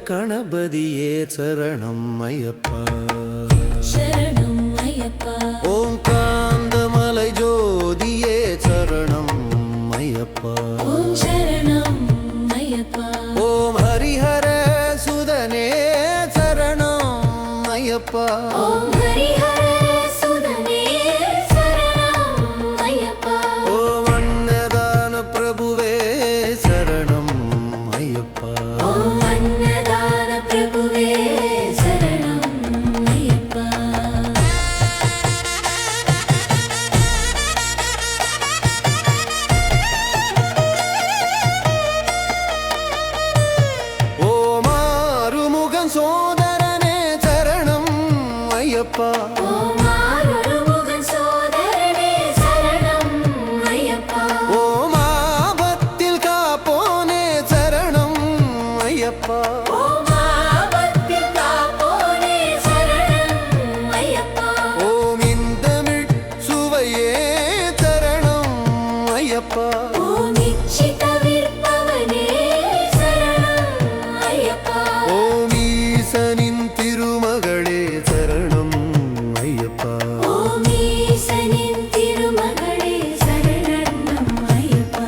கணபதியே சரணம் ஐயப்பா, சரணம் ஐயப்பா. ஓம் காந்தமலை ஜோதியே சரணம் ஐயப்பா, ஓம் சரணம் ஐயப்பா. ஓம் ஹரிஹர சுதனே சரணம் ஐயப்பா, ஓம் ஹரிஹர சுதனே சரணம் ஐயப்பா. ஓம் அன்னதான பிரபுவே சரணம் ஐயப்பா, ஓம் அன்னதான பிரபுவே சரணம் ஐயப்பா. ஓம் ஆறுமுகன் சோதரனே சரணம் ஐயப்பா, ஓம் ஆறுமுகன் சோதரனே சரணம் ஐயப்பா. ஓம் ஆபத்தில் காப்போனே சரணம் ஐயப்பா, ஓம் ஆபத்தில் காப்போனே சரணம் ஐயப்பா. ஓம் இந்தமிழ் சுவையே சரணம் ஐயப்பா, ஓம் இச்சித விற்பவனே சரணம் ஐயப்பா. ஓம் ஈசனின் திருமகளே சரணம் ஐயப்பா, ஓம் ஈசனின் திருமகளே சரணம் ஐயப்பா.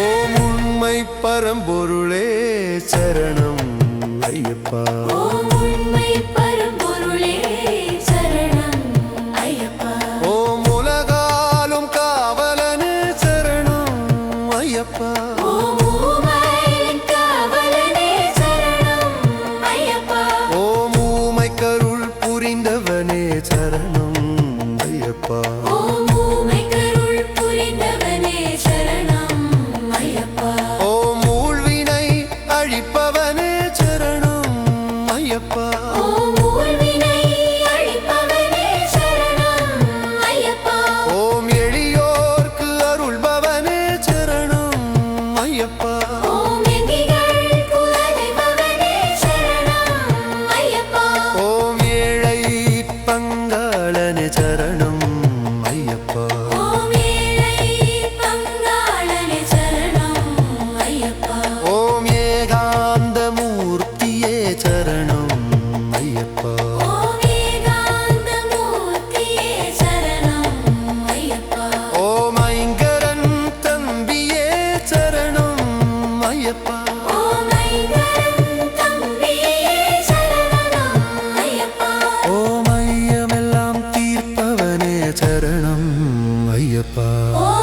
ஓம் உண்மை பரம்பொருளே சரணம் ஐயப்பா, ஓம் உண்மை பரம்பொருளே சரணம் ஐயப்பா. ஓம் உலகாலும் காவலனே சரணம் ஐயப்பா, ஓம் ஊமையின் காவலனே சரணம் ஐயப்பா. ஓம் ஊமை கருள் புரிந்தவனே சரணம் ஐயப்பா, ஓம் ஊமை கருள் புரிந்தவனே சரணம் ஐயப்பா. ஓம் ஊழ்வினை அழிப்பவனே சரணம் ஐயப்பா, ஓம் ஊழ்வினை அழிப்பவனே சரணம் ஐயப்பா. ஓம் எளியோர்க்கு அருள்பவனே சரணம் ஐயப்பா, ஓம் எங்கிகள் குலதெய்வவனே சரணம் ஐயப்பா. ஓம் ஏழை பங்காளனே சரணம் ஐயப்பா, ஓம் ஏழை பங்காளனே சரணம் ஐயப்பா. ஓம் ஏகாந்த மூர்த்தியே சரணம் ஐயப்பா, ஓம் ஏகாந்த மூர்த்தியே சரணம் ஐயப்பா. ஓம் ஐங்கரன் தம்பியே சரணம் ஐயப்பா, ஓம் ஐங்கரன் தம்பியே சரணம் ஐயப்பா. ஓம் ஐயமெல்லாம் தீர்ப்பவனே சரணம் ஐயப்பா, ஓம்